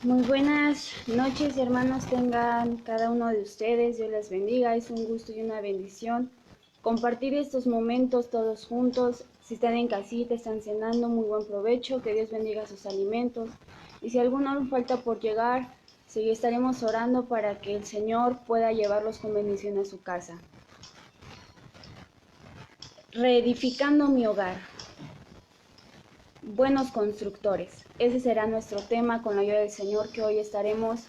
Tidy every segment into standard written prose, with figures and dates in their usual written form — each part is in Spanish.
Muy buenas noches, hermanos, tengan cada uno de ustedes. Dios les bendiga. Es un gusto y una bendición compartir estos momentos todos juntos. Si están en casita, están cenando, muy buen provecho. Que Dios bendiga sus alimentos. Y si alguno aún falta por llegar, sí estaremos orando para que el Señor pueda llevarlos con bendición a su casa. Reedificando mi hogar. Buenos constructores. Ese será nuestro tema con la ayuda del Señor que hoy estaremos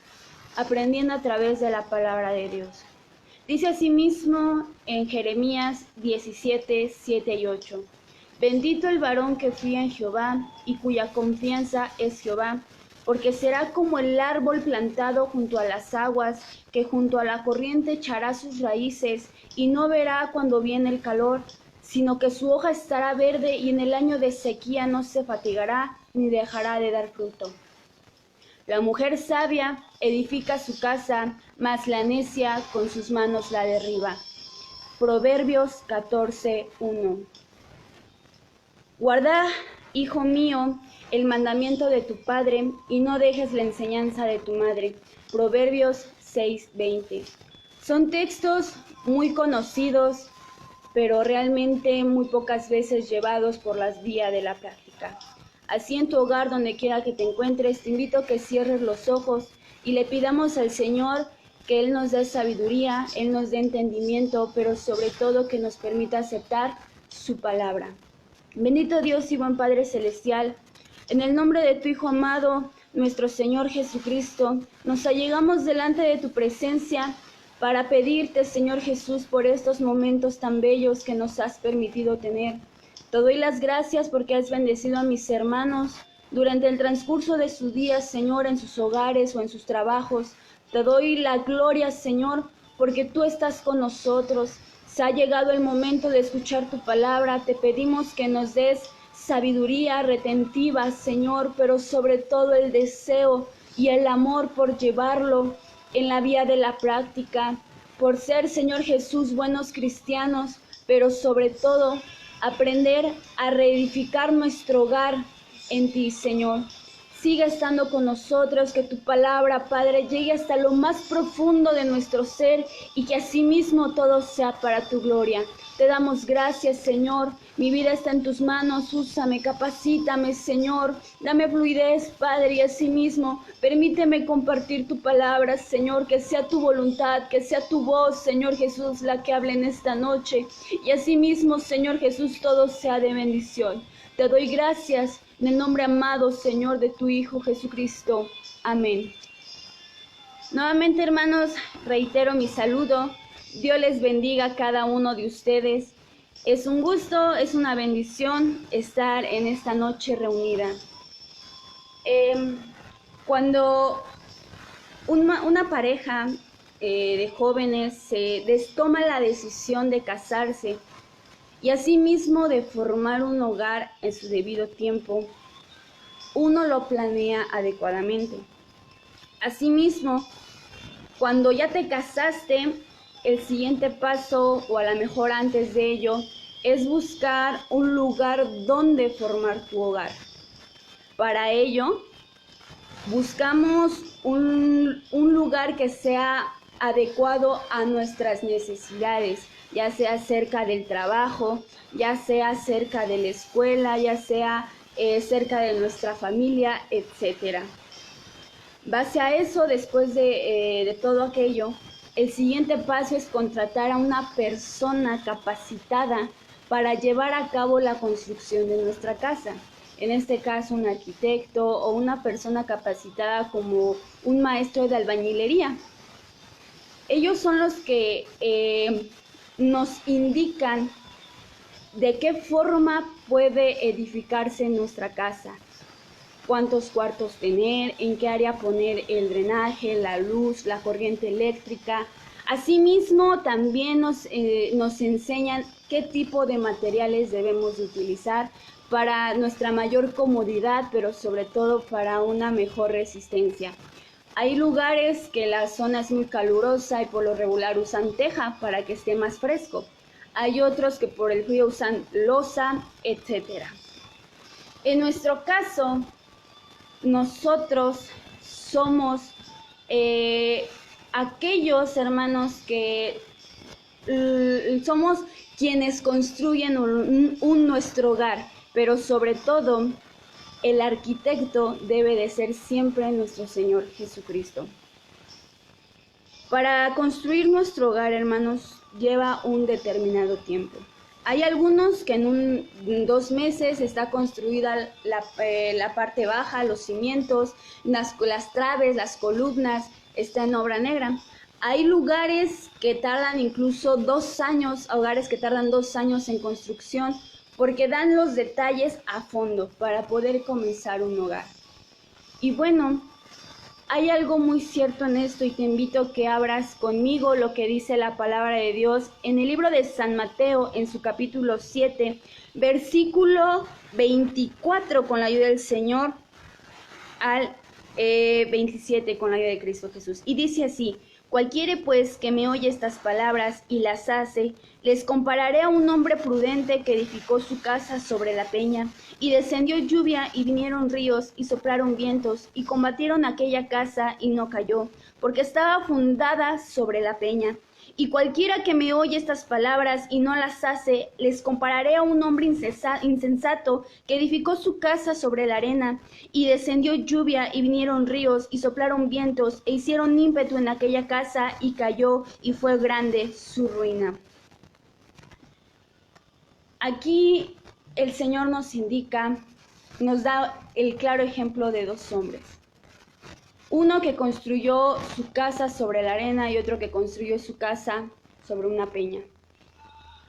aprendiendo a través de la palabra de Dios. Dice asimismo en Jeremías 17, 7 y 8: Bendito el varón que fía en Jehová y cuya confianza es Jehová, porque será como el árbol plantado junto a las aguas, que junto a la corriente echará sus raíces y no verá cuando viene el calor, sino que su hoja estará verde y en el año de sequía no se fatigará ni dejará de dar fruto. La mujer sabia edifica su casa, mas la necia con sus manos la derriba. Proverbios 14:1. Guarda, hijo mío, el mandamiento de tu padre y no dejes la enseñanza de tu madre. Proverbios 6:20. Son textos muy conocidos, pero realmente muy pocas veces llevados por las vías de la práctica. Así en tu hogar, donde quiera que te encuentres, te invito a que cierres los ojos y le pidamos al Señor que Él nos dé sabiduría, Él nos dé entendimiento, pero sobre todo que nos permita aceptar su palabra. Bendito Dios y buen Padre Celestial, en el nombre de tu Hijo amado, nuestro Señor Jesucristo, nos allegamos delante de tu presencia para pedirte, Señor Jesús, por estos momentos tan bellos que nos has permitido tener. Te doy las gracias porque has bendecido a mis hermanos durante el transcurso de sus días, Señor, en sus hogares o en sus trabajos. Te doy la gloria, Señor, porque tú estás con nosotros. Se ha llegado el momento de escuchar tu palabra. Te pedimos que nos des sabiduría retentiva, Señor, pero sobre todo el deseo y el amor por llevarlo en la vía de la práctica, por ser, Señor Jesús, buenos cristianos, pero sobre todo aprender a reedificar nuestro hogar en ti, Señor. Siga estando con nosotros, que tu palabra, Padre, llegue hasta lo más profundo de nuestro ser y que asimismo todo sea para tu gloria. Te damos gracias, Señor. Mi vida está en tus manos. Úsame, capacítame, Señor. Dame fluidez, Padre, y asimismo permíteme compartir tu palabra, Señor. Que sea tu voluntad, que sea tu voz, Señor Jesús, la que hable en esta noche. Y asimismo, Señor Jesús, todo sea de bendición. Te doy gracias en el nombre amado, Señor, de tu Hijo Jesucristo. Amén. Nuevamente, hermanos, reitero mi saludo. Dios les bendiga a cada uno de ustedes. Es un gusto, es una bendición estar en esta noche reunida. Cuando una pareja de jóvenes toma la decisión de casarse y asimismo de formar un hogar en su debido tiempo, uno lo planea adecuadamente. Asimismo, cuando ya te casaste, el siguiente paso, o a lo mejor antes de ello, es buscar un lugar donde formar tu hogar. Para ello, buscamos un lugar que sea adecuado a nuestras necesidades, ya sea cerca del trabajo, ya sea cerca de la escuela, ya sea cerca de nuestra familia, etcétera. Base a eso, después de todo aquello, el siguiente paso es contratar a una persona capacitada para llevar a cabo la construcción de nuestra casa. En este caso, un arquitecto o una persona capacitada como un maestro de albañilería. Ellos son los que nos indican de qué forma puede edificarse nuestra casa, cuántos cuartos tener, en qué área poner el drenaje, la luz, la corriente eléctrica. Asimismo, también nos enseñan qué tipo de materiales debemos de utilizar para nuestra mayor comodidad, pero sobre todo para una mejor resistencia. Hay lugares que la zona es muy calurosa y por lo regular usan teja para que esté más fresco. Hay otros que por el frío usan losa, etc. En nuestro caso, nosotros somos aquellos hermanos que somos quienes construyen nuestro hogar, pero sobre todo el arquitecto debe de ser siempre nuestro Señor Jesucristo. Para construir nuestro hogar, hermanos, lleva un determinado tiempo. Hay algunos que en 2 meses está construida la parte baja, los cimientos, las traves, las columnas, está en obra negra. Hay lugares que tardan incluso 2 años, hogares que tardan 2 años en construcción, porque dan los detalles a fondo para poder comenzar un hogar. Y bueno, hay algo muy cierto en esto y te invito a que abras conmigo lo que dice la palabra de Dios en el libro de San Mateo, en su capítulo 7, versículo 24, con la ayuda del Señor, al 27, con la ayuda de Cristo Jesús. Y dice así: cualquiera pues que me oye estas palabras y las hace, les compararé a un hombre prudente que edificó su casa sobre la peña, y descendió lluvia y vinieron ríos y soplaron vientos y combatieron aquella casa y no cayó, porque estaba fundada sobre la peña. Y cualquiera que me oye estas palabras y no las hace, les compararé a un hombre insensato que edificó su casa sobre la arena, y descendió lluvia y vinieron ríos y soplaron vientos e hicieron ímpetu en aquella casa y cayó, y fue grande su ruina. Aquí el Señor nos indica, nos da el claro ejemplo de 2 hombres. Uno que construyó su casa sobre la arena y otro que construyó su casa sobre una peña.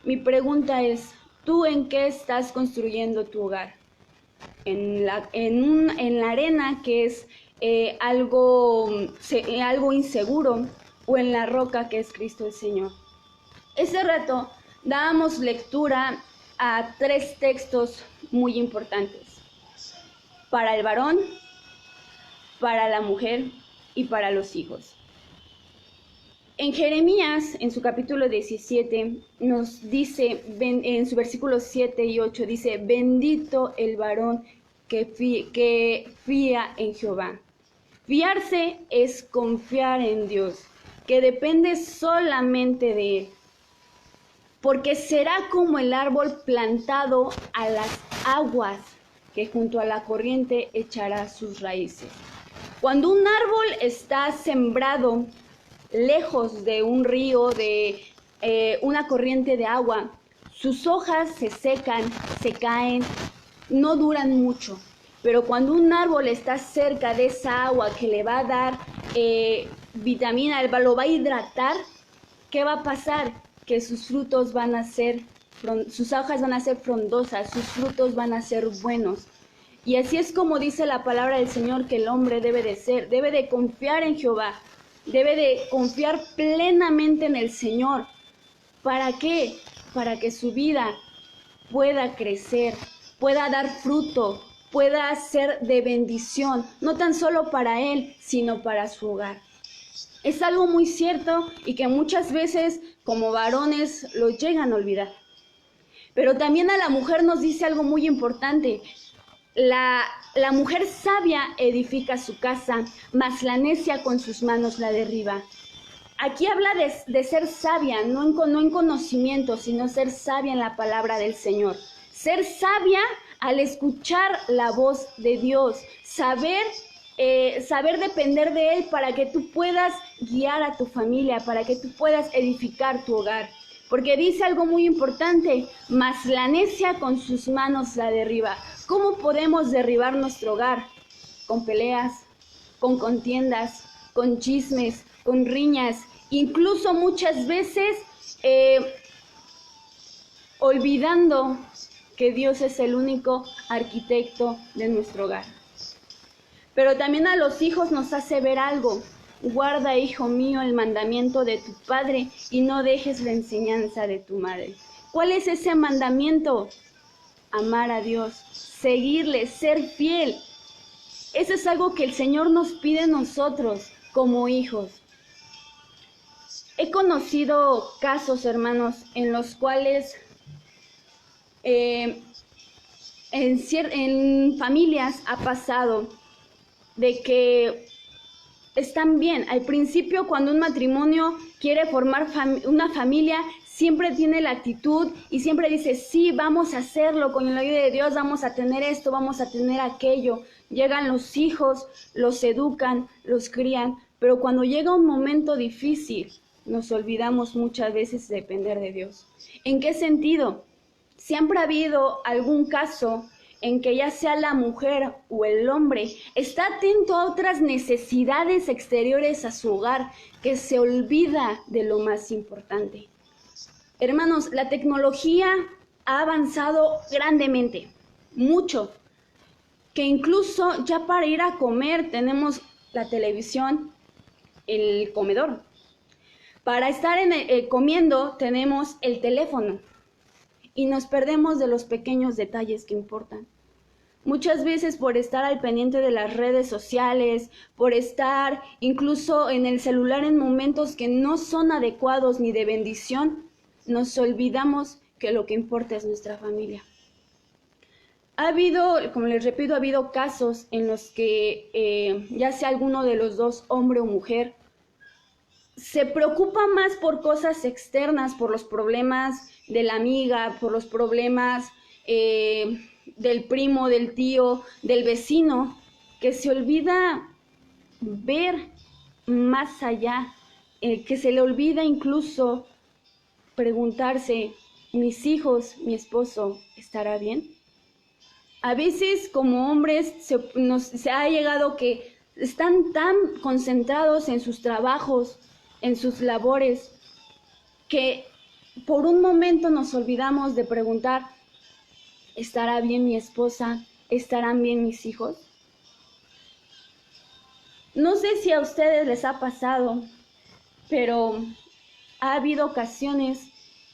Mi pregunta es, ¿tú en qué estás construyendo tu hogar? ¿En la arena, que es algo inseguro, o en la roca, que es Cristo el Señor? Este rato dábamos lectura a 3 textos muy importantes: para el varón, para la mujer y para los hijos. En Jeremías, en su capítulo 17, nos dice, en su versículo 7 y 8, dice: bendito el varón que fía en Jehová. Fiarse es confiar en Dios, que depende solamente de Él, porque será como el árbol plantado a las aguas, que junto a la corriente echará sus raíces. Cuando un árbol está sembrado lejos de un río, de una corriente de agua, sus hojas se secan, se caen, no duran mucho. Pero cuando un árbol está cerca de esa agua que le va a dar vitamina, lo va a hidratar, ¿qué va a pasar? Que sus frutos van a ser, sus hojas van a ser frondosas, sus frutos van a ser buenos. Y así es como dice la palabra del Señor que el hombre debe de ser, debe de confiar en Jehová, debe de confiar plenamente en el Señor. ¿Para qué? Para que su vida pueda crecer, pueda dar fruto, pueda ser de bendición, no tan solo para él, sino para su hogar. Es algo muy cierto y que muchas veces como varones lo llegan a olvidar. Pero también a la mujer nos dice algo muy importante. La mujer sabia edifica su casa, mas la necia con sus manos la derriba. Aquí habla de ser sabia, no en conocimiento, sino ser sabia en la palabra del Señor. Ser sabia al escuchar la voz de Dios, saber depender de Él para que tú puedas guiar a tu familia, para que tú puedas edificar tu hogar. Porque dice algo muy importante: mas la necia con sus manos la derriba. ¿Cómo podemos derribar nuestro hogar? Con peleas, con contiendas, con chismes, con riñas, incluso muchas veces olvidando que Dios es el único arquitecto de nuestro hogar. Pero también a los hijos nos hace ver algo. Guarda, hijo mío, el mandamiento de tu padre y no dejes la enseñanza de tu madre. ¿Cuál es ese mandamiento? Amar a Dios, seguirle, ser fiel. Eso es algo que el Señor nos pide a nosotros como hijos. He conocido casos, hermanos, en los cuales en familias ha pasado de que están bien. Al principio, cuando un matrimonio quiere formar una familia, siempre tiene la actitud y siempre dice, sí, vamos a hacerlo, con la ayuda de Dios vamos a tener esto, vamos a tener aquello. Llegan los hijos, los educan, los crían, pero cuando llega un momento difícil, nos olvidamos muchas veces de depender de Dios. ¿En qué sentido? Siempre ha habido algún caso en que ya sea la mujer o el hombre está atento a otras necesidades exteriores a su hogar, que se olvida de lo más importante. Hermanos, la tecnología ha avanzado grandemente, mucho, que incluso ya para ir a comer tenemos la televisión, el comedor. Para estar comiendo tenemos el teléfono y nos perdemos de los pequeños detalles que importan. Muchas veces por estar al pendiente de las redes sociales, por estar incluso en el celular en momentos que no son adecuados ni de bendición, nos olvidamos que lo que importa es nuestra familia. Ha habido, como les repito, ha habido casos en los que ya sea alguno de los dos, hombre o mujer, se preocupa más por cosas externas, por los problemas de la amiga, por los problemas del primo, del tío, del vecino, que se olvida ver más allá, que se le olvida incluso preguntarse, ¿mis hijos, mi esposo, estará bien? A veces como hombres se ha llegado que están tan concentrados en sus trabajos, en sus labores, que por un momento nos olvidamos de preguntar, ¿estará bien mi esposa? ¿Estarán bien mis hijos? No sé si a ustedes les ha pasado, pero ha habido ocasiones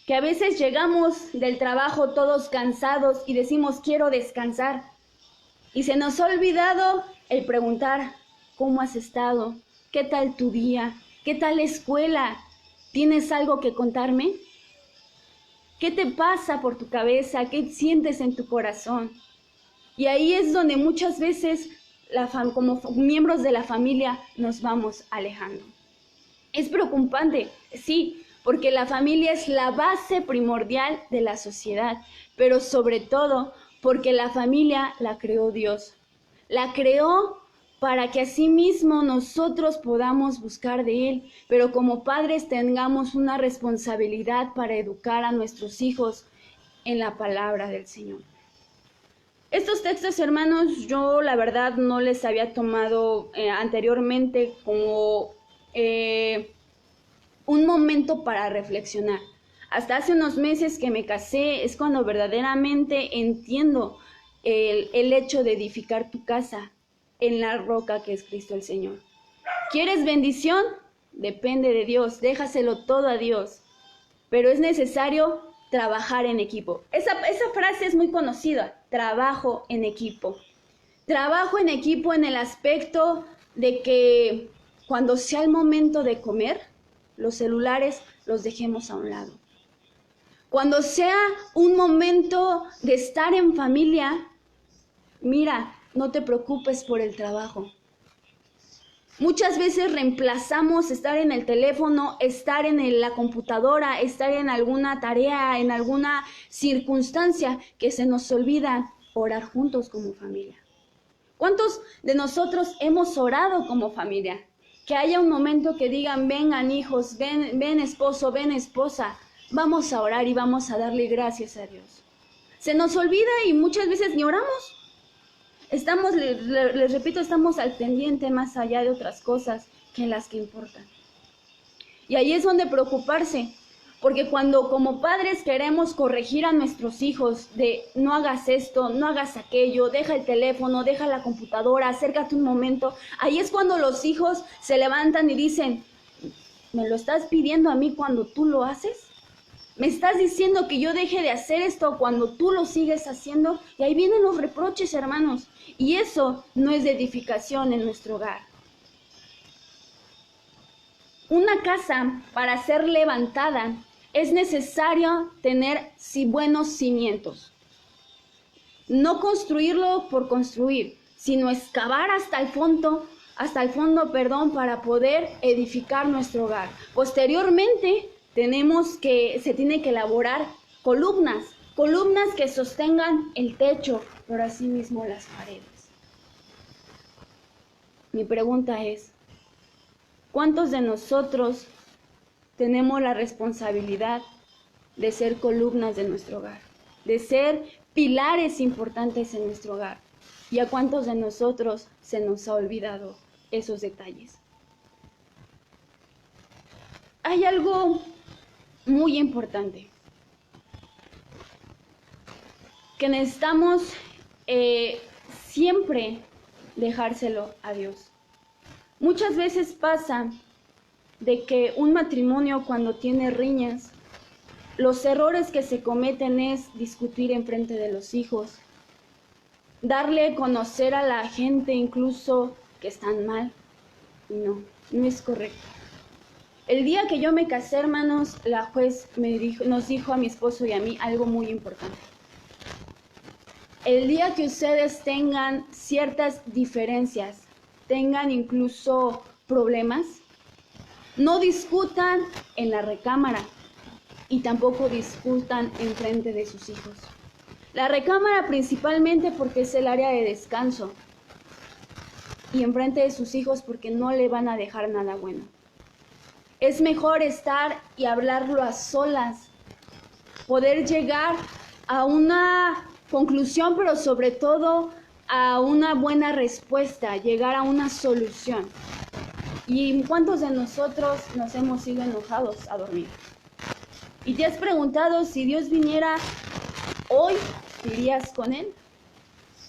que a veces llegamos del trabajo todos cansados y decimos quiero descansar y se nos ha olvidado el preguntar ¿cómo has estado? ¿Qué tal tu día? ¿Qué tal la escuela? ¿Tienes algo que contarme? ¿Qué te pasa por tu cabeza? ¿Qué sientes en tu corazón? Y ahí es donde muchas veces como miembros de la familia nos vamos alejando. Es preocupante, sí, porque la familia es la base primordial de la sociedad, pero sobre todo porque la familia la creó Dios. La creó para que asimismo nosotros podamos buscar de Él, pero como padres tengamos una responsabilidad para educar a nuestros hijos en la palabra del Señor. Estos textos, hermanos, yo la verdad no les había tomado anteriormente como un momento para reflexionar. Hasta hace unos meses que me casé es cuando verdaderamente entiendo el hecho de edificar tu casa en la roca que es Cristo el Señor. ¿Quieres bendición? Depende de Dios, déjaselo todo a Dios. Pero es necesario trabajar en equipo. Esa frase es muy conocida, trabajo en equipo. Trabajo en equipo en el aspecto de que cuando sea el momento de comer, los celulares los dejemos a un lado. Cuando sea un momento de estar en familia, mira, no te preocupes por el trabajo. Muchas veces reemplazamos estar en el teléfono, estar en la computadora, estar en alguna tarea, en alguna circunstancia, que se nos olvida orar juntos como familia. ¿Cuántos de nosotros hemos orado como familia? Que haya un momento que digan, vengan hijos, ven esposo, ven esposa, vamos a orar y vamos a darle gracias a Dios. Se nos olvida y muchas veces ni oramos. Estamos, les repito, estamos al pendiente más allá de otras cosas que las que importan. Y ahí es donde preocuparse, porque cuando como padres queremos corregir a nuestros hijos de no hagas esto, no hagas aquello, deja el teléfono, deja la computadora, acércate un momento, ahí es cuando los hijos se levantan y dicen, ¿me lo estás pidiendo a mí cuando tú lo haces? ¿Me estás diciendo que yo deje de hacer esto cuando tú lo sigues haciendo? Y ahí vienen los reproches, hermanos. Y eso no es de edificación en nuestro hogar. Una casa, para ser levantada, es necesario tener buenos cimientos. No construirlo por construir, sino excavar hasta el fondo hasta el fondo, para poder edificar nuestro hogar. Posteriormente, se tiene que elaborar columnas que sostengan el techo, pero asimismo las paredes. Mi pregunta es, ¿cuántos de nosotros tenemos la responsabilidad de ser columnas de nuestro hogar, de ser pilares importantes en nuestro hogar? ¿Y a cuántos de nosotros se nos ha olvidado esos detalles? Hay algo muy importante que necesitamos siempre dejárselo a Dios. Muchas veces pasa de que un matrimonio, cuando tiene riñas, los errores que se cometen es discutir enfrente de los hijos, darle a conocer a la gente incluso que están mal. Y no es correcto. El día que yo me casé, hermanos, la juez nos dijo a mi esposo y a mí algo muy importante. El día que ustedes tengan ciertas diferencias, tengan incluso problemas, no discutan en la recámara y tampoco discutan enfrente de sus hijos. La recámara principalmente porque es el área de descanso y enfrente de sus hijos porque no le van a dejar nada bueno. Es mejor estar y hablarlo a solas, poder llegar a una conclusión, pero sobre todo a una buena respuesta, llegar a una solución. ¿Y cuántos de nosotros nos hemos ido enojados a dormir? ¿Y te has preguntado si Dios viniera hoy, te irías con Él?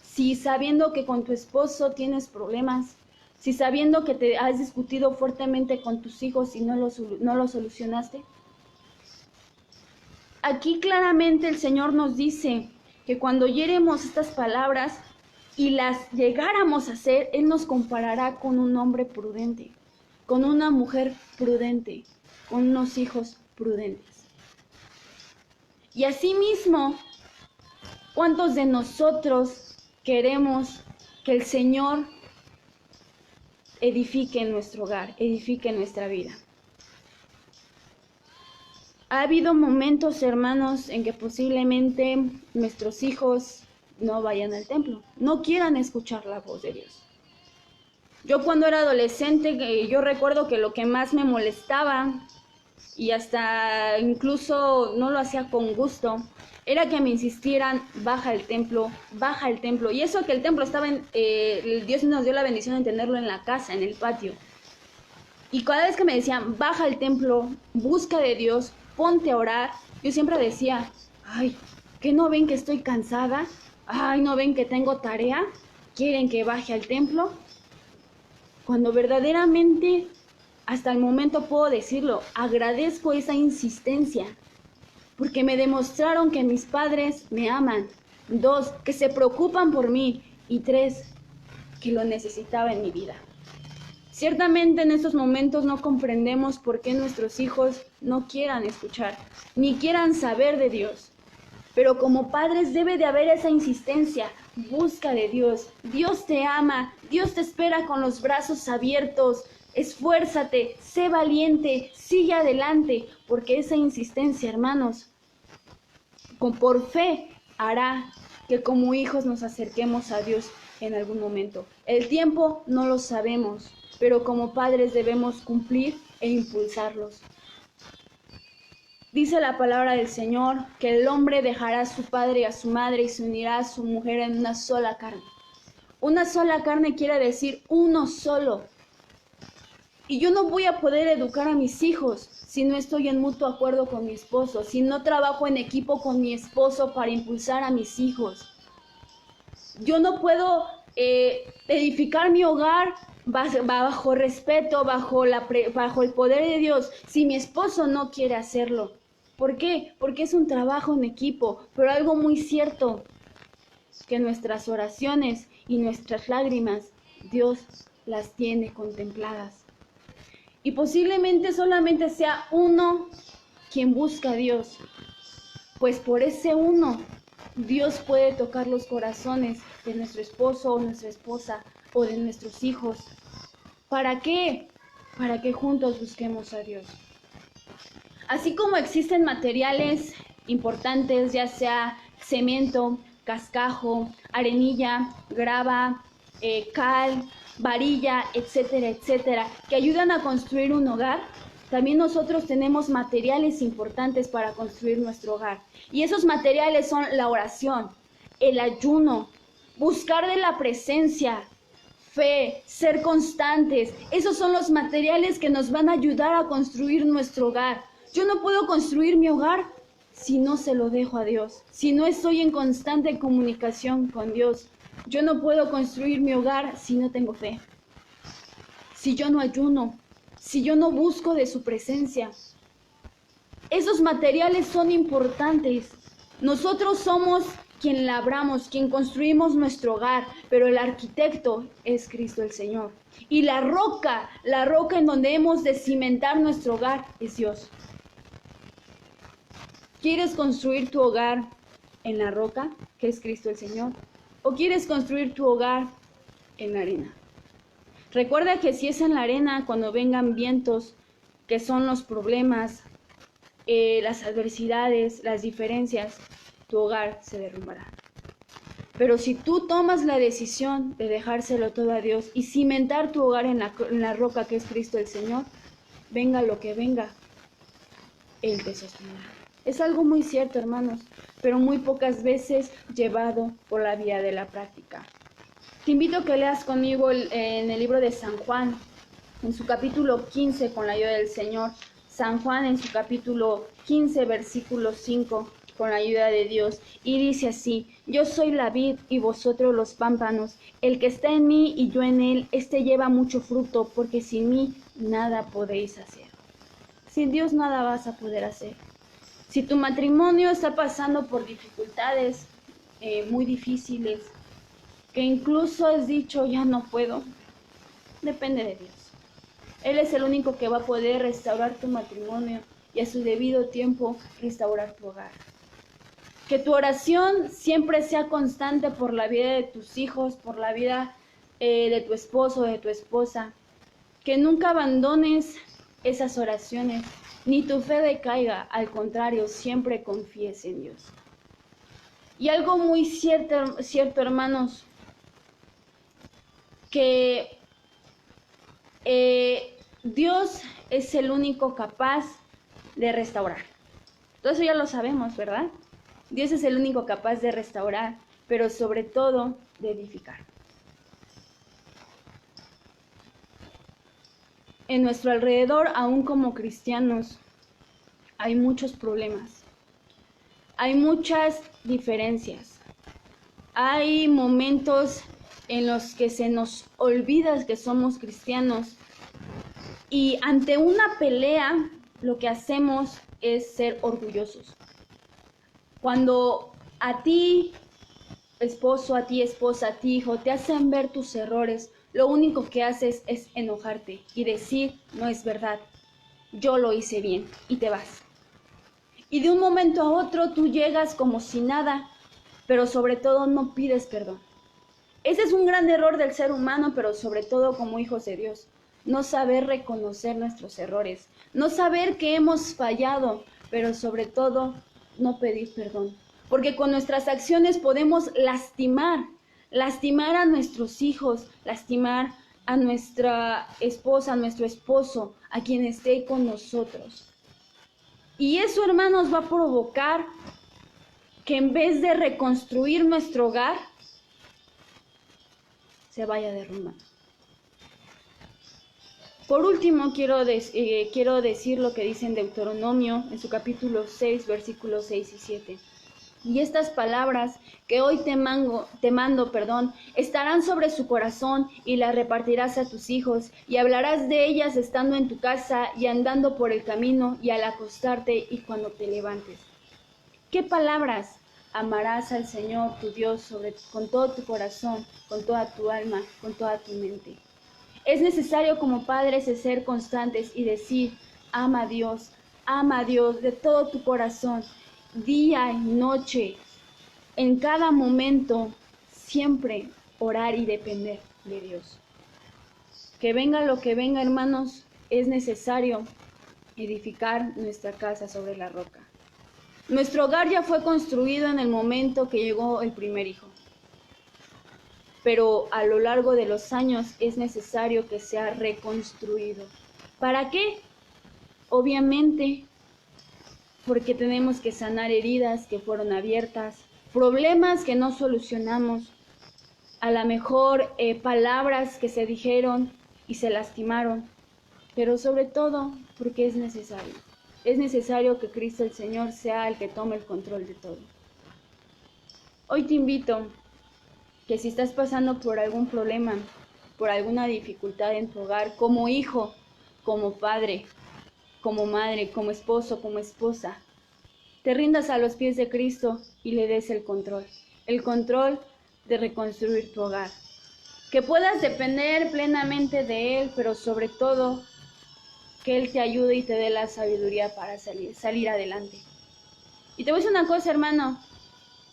Si sabiendo que con tu esposo tienes problemas, si sabiendo que te has discutido fuertemente con tus hijos y no lo solucionaste. Aquí claramente el Señor nos dice que cuando oyéremos estas palabras y las llegáramos a hacer, Él nos comparará con un hombre prudente, con una mujer prudente, con unos hijos prudentes. Y asimismo, ¿cuántos de nosotros queremos que el Señor edifique nuestro hogar, edifique nuestra vida? Ha habido momentos, hermanos, en que posiblemente nuestros hijos no vayan al templo, no quieran escuchar la voz de Dios. Yo cuando era adolescente, yo recuerdo que lo que más me molestaba, y hasta incluso no lo hacía con gusto, era que me insistieran, baja el templo, y eso que el templo estaba Dios nos dio la bendición de tenerlo en la casa, en el patio. Y cada vez que me decían, baja el templo, busca de Dios, ponte a orar, yo siempre decía, ay, ¿qué no ven que estoy cansada? Ay, ¿no ven que tengo tarea? ¿Quieren que baje al templo? Cuando verdaderamente, hasta el momento puedo decirlo, agradezco esa insistencia, porque me demostraron que mis padres me aman. 2, que se preocupan por mí. Y 3, que lo necesitaba en mi vida. Ciertamente en estos momentos no comprendemos por qué nuestros hijos no quieran escuchar, ni quieran saber de Dios. Pero como padres debe de haber esa insistencia. Busca de Dios. Dios te ama. Dios te espera con los brazos abiertos. Esfuérzate, sé valiente, sigue adelante, porque esa insistencia, hermanos, por fe hará que como hijos nos acerquemos a Dios en algún momento. El tiempo no lo sabemos, pero como padres debemos cumplir e impulsarlos. Dice la palabra del Señor que el hombre dejará a su padre y a su madre y se unirá a su mujer en una sola carne. Una sola carne quiere decir uno solo. Y yo no voy a poder educar a mis hijos si no estoy en mutuo acuerdo con mi esposo, si no trabajo en equipo con mi esposo para impulsar a mis hijos. Yo no puedo edificar mi hogar bajo respeto, bajo el poder de Dios, si mi esposo no quiere hacerlo. ¿Por qué? Porque es un trabajo en equipo, pero algo muy cierto, que nuestras oraciones y nuestras lágrimas, Dios las tiene contempladas. Y posiblemente solamente sea uno quien busca a Dios, pues por ese uno Dios puede tocar los corazones de nuestro esposo o nuestra esposa o de nuestros hijos. ¿Para qué? Para que juntos busquemos a Dios. Así como existen materiales importantes, ya sea cemento, cascajo, arenilla, grava, cal, varilla, etcétera, etcétera, que ayudan a construir un hogar, también nosotros tenemos materiales importantes para construir nuestro hogar. Y esos materiales son la oración, el ayuno, buscar de la presencia, fe, ser constantes. Esos son los materiales que nos van a ayudar a construir nuestro hogar. Yo no puedo construir mi hogar si no se lo dejo a Dios, si no estoy en constante comunicación con Dios. Yo no puedo construir mi hogar si no tengo fe, si yo no ayuno, si yo no busco de su presencia. Esos materiales son importantes. Nosotros somos quien labramos, quien construimos nuestro hogar, pero el arquitecto es Cristo el Señor. Y la roca en donde hemos de cimentar nuestro hogar es Dios. ¿Quieres construir tu hogar en la roca, que es Cristo el Señor? ¿O quieres construir tu hogar en la arena? Recuerda que si es en la arena, cuando vengan vientos, que son los problemas, las adversidades, las diferencias, tu hogar se derrumbará. Pero si tú tomas la decisión de dejárselo todo a Dios y cimentar tu hogar en la roca que es Cristo el Señor, venga lo que venga, Él te sostendrá. Es algo muy cierto, hermanos, pero muy pocas veces llevado por la vía de la práctica. Te invito a que leas conmigo en el libro de San Juan, en su capítulo 15, con la ayuda del Señor. San Juan en su capítulo 15, versículo 5, con la ayuda de Dios. Y dice así: yo soy la vid y vosotros los pámpanos. El que está en mí y yo en él, este lleva mucho fruto, porque sin mí nada podéis hacer. Sin Dios nada vas a poder hacer. Si tu matrimonio está pasando por dificultades muy difíciles, que incluso has dicho ya no puedo, depende de Dios. Él es el único que va a poder restaurar tu matrimonio y a su debido tiempo restaurar tu hogar. Que tu oración siempre sea constante por la vida de tus hijos, por la vida de tu esposo, de tu esposa. Que nunca abandones esas oraciones, ni tu fe decaiga, al contrario, siempre confíes en Dios. Y algo muy cierto, hermanos, que Dios es el único capaz de restaurar. Todo eso ya lo sabemos, ¿verdad? Dios es el único capaz de restaurar, pero sobre todo de edificar. En nuestro alrededor, aún como cristianos, hay muchos problemas. Hay muchas diferencias. Hay momentos en los que se nos olvida que somos cristianos. Y ante una pelea, lo que hacemos es ser orgullosos. Cuando a ti, esposo, a ti, esposa, a ti, hijo, te hacen ver tus errores, lo único que haces es enojarte y decir: no es verdad, yo lo hice bien, y te vas. Y de un momento a otro tú llegas como si nada, pero sobre todo no pides perdón. Ese es un gran error del ser humano, pero sobre todo como hijos de Dios. No saber reconocer nuestros errores, no saber que hemos fallado, pero sobre todo no pedir perdón. Porque con nuestras acciones podemos lastimar a nuestros hijos, lastimar a nuestra esposa, a nuestro esposo, a quien esté con nosotros. Y eso, hermanos, va a provocar que en vez de reconstruir nuestro hogar, se vaya derrumbando. Por último, quiero decir lo que dice en Deuteronomio, en su capítulo 6, versículos 6 y 7. Y estas palabras que hoy te mando, estarán sobre su corazón, y las repartirás a tus hijos, y hablarás de ellas estando en tu casa y andando por el camino, y al acostarte y cuando te levantes. ¿Qué palabras? Amarás al Señor tu Dios con todo tu corazón, con toda tu alma, con toda tu mente. Es necesario como padres ser constantes y decir: ama a Dios de todo tu corazón, día y noche, en cada momento, siempre orar y depender de Dios. Que venga lo que venga, hermanos, es necesario edificar nuestra casa sobre la roca. Nuestro hogar ya fue construido en el momento que llegó el primer hijo, pero a lo largo de los años es necesario que sea reconstruido. ¿Para qué? Obviamente, porque tenemos que sanar heridas que fueron abiertas, problemas que no solucionamos, a lo mejor palabras que se dijeron y se lastimaron, pero sobre todo porque es necesario. Es necesario que Cristo el Señor sea el que tome el control de todo. Hoy te invito que si estás pasando por algún problema, por alguna dificultad en tu hogar, como hijo, como padre, como madre, como esposo, como esposa, te rindas a los pies de Cristo y le des el control de reconstruir tu hogar. Que puedas depender plenamente de Él, pero sobre todo que Él te ayude y te dé la sabiduría para salir adelante. Y te voy a decir una cosa, hermano,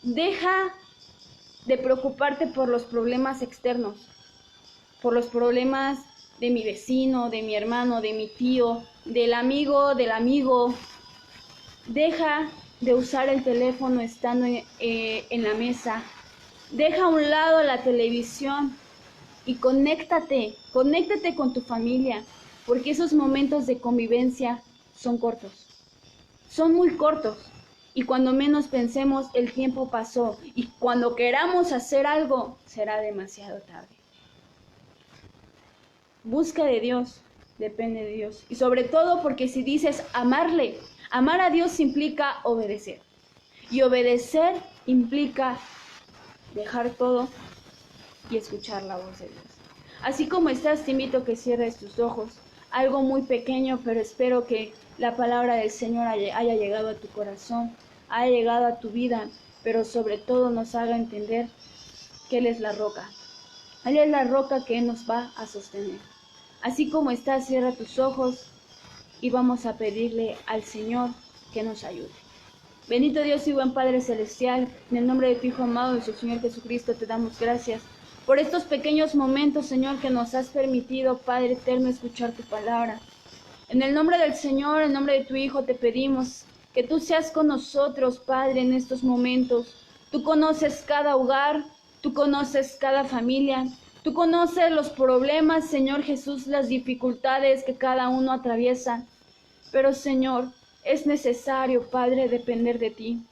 deja de preocuparte por los problemas externos, por los problemas de mi vecino, de mi hermano, de mi tío, del amigo. Deja de usar el teléfono estando en la mesa. Deja a un lado la televisión y conéctate con tu familia, porque esos momentos de convivencia son cortos, son muy cortos. Y cuando menos pensemos, el tiempo pasó. Y cuando queramos hacer algo, será demasiado tarde. Busca de Dios, depende de Dios. Y sobre todo porque si dices amarle, amar a Dios implica obedecer. Y obedecer implica dejar todo y escuchar la voz de Dios. Así como estás, te invito a que cierres tus ojos. Algo muy pequeño, pero espero que la palabra del Señor haya llegado a tu corazón, haya llegado a tu vida, pero sobre todo nos haga entender que Él es la roca. Él es la roca que nos va a sostener. Así como estás, cierra tus ojos y vamos a pedirle al Señor que nos ayude. Bendito Dios y buen Padre Celestial, en el nombre de tu Hijo amado, nuestro Señor Jesucristo, te damos gracias por estos pequeños momentos, Señor, que nos has permitido, Padre eterno, escuchar tu palabra. En el nombre del Señor, en nombre de tu Hijo, te pedimos que tú seas con nosotros, Padre, en estos momentos. Tú conoces cada hogar, tú conoces cada familia, tú conoces los problemas, Señor Jesús, las dificultades que cada uno atraviesa. Pero, Señor, es necesario, Padre, depender de ti.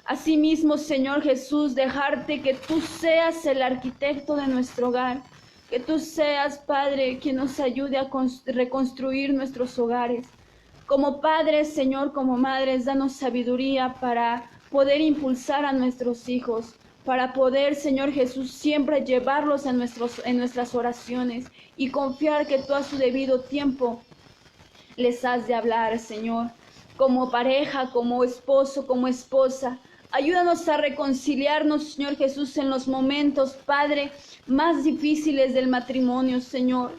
Asimismo, Señor Jesús, dejarte que tú seas el arquitecto de nuestro hogar, que tú seas, Padre, quien nos ayude a reconstruir nuestros hogares. Como padres, Señor, como madres, danos sabiduría para poder impulsar a nuestros hijos, para poder, Señor Jesús, siempre llevarlos en nuestras oraciones y confiar que tú a su debido tiempo les has de hablar, Señor. Como pareja, como esposo, como esposa, ayúdanos a reconciliarnos, Señor Jesús, en los momentos, Padre, más difíciles del matrimonio, Señor.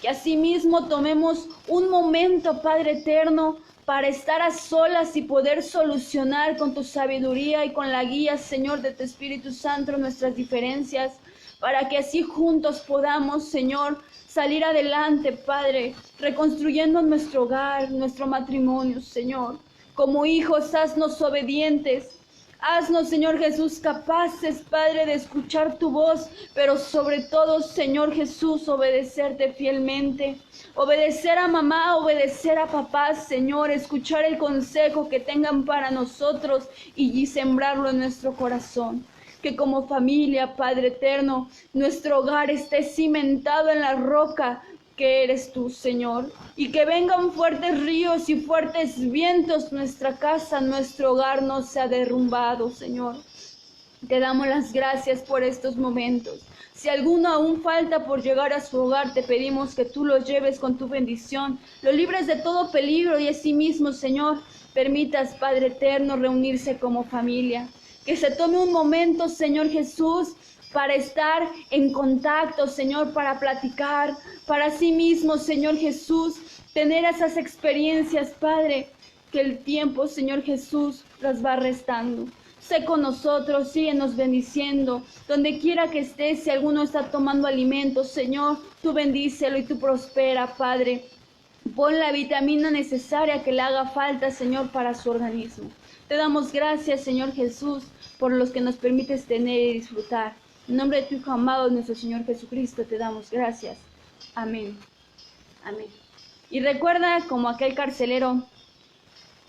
Que asimismo tomemos un momento, Padre eterno, para estar a solas y poder solucionar con tu sabiduría y con la guía, Señor, de tu Espíritu Santo nuestras diferencias, para que así juntos podamos, Señor, salir adelante, Padre, reconstruyendo nuestro hogar, nuestro matrimonio, Señor. Como hijos, haznos obedientes. Haznos, Señor Jesús, capaces, Padre, de escuchar tu voz, pero sobre todo, Señor Jesús, obedecerte fielmente. Obedecer a mamá, obedecer a papá, Señor, escuchar el consejo que tengan para nosotros y sembrarlo en nuestro corazón. Que como familia, Padre eterno, nuestro hogar esté cimentado en la roca que eres tú, Señor, y que vengan fuertes ríos y fuertes vientos, nuestra casa, nuestro hogar no sea derrumbado, Señor. Te damos las gracias por estos momentos. Si alguno aún falta por llegar a su hogar, te pedimos que tú lo lleves con tu bendición, lo libres de todo peligro y asimismo, Señor, permitas, Padre eterno, reunirse como familia. Que se tome un momento, Señor Jesús, para estar en contacto, Señor, para platicar, para sí mismo, Señor Jesús, tener esas experiencias, Padre, que el tiempo, Señor Jesús, las va restando. sé con nosotros, síguenos bendiciendo. Donde quiera que estés, si alguno está tomando alimentos, Señor, tú bendícelo y tú prospera, Padre. Pon la vitamina necesaria que le haga falta, Señor, para su organismo. Te damos gracias, Señor Jesús, por los que nos permites tener y disfrutar. En nombre de tu Hijo amado, nuestro Señor Jesucristo, te damos gracias. Amén. Amén. Y recuerda, como aquel carcelero,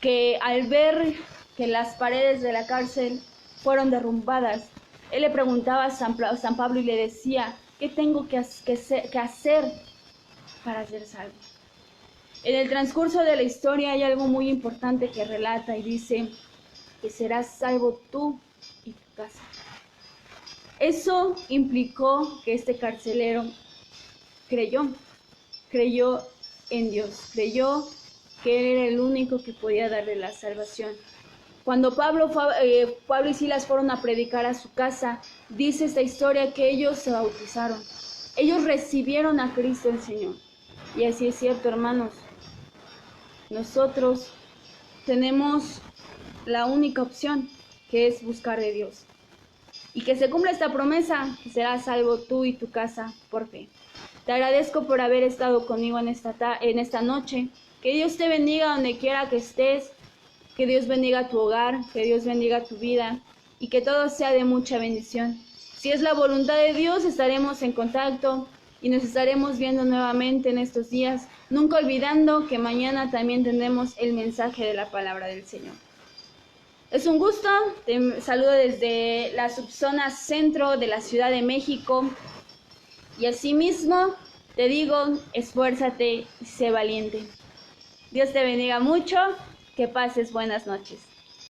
que al ver que las paredes de la cárcel fueron derrumbadas, él le preguntaba a San Pablo y le decía, ¿qué tengo que hacer para ser salvo? En el transcurso de la historia hay algo muy importante que relata y dice que serás salvo tú y tu casa. Eso implicó que este carcelero creyó en Dios, creyó que Él era el único que podía darle la salvación. Cuando Pablo y Silas fueron a predicar a su casa, dice esta historia que ellos se bautizaron. Ellos recibieron a Cristo el Señor. Y así es cierto, hermanos. Nosotros tenemos la única opción, que es buscar de Dios. Y que se cumpla esta promesa, que serás salvo tú y tu casa por fe. Te agradezco por haber estado conmigo en esta noche. Que Dios te bendiga donde quiera que estés. Que Dios bendiga tu hogar, que Dios bendiga tu vida y que todo sea de mucha bendición. Si es la voluntad de Dios, estaremos en contacto y nos estaremos viendo nuevamente en estos días, nunca olvidando que mañana también tendremos el mensaje de la palabra del Señor. Es un gusto, te saludo desde la subzona centro de la Ciudad de México y asimismo te digo, esfuérzate y sé valiente. Dios te bendiga mucho, que pases buenas noches.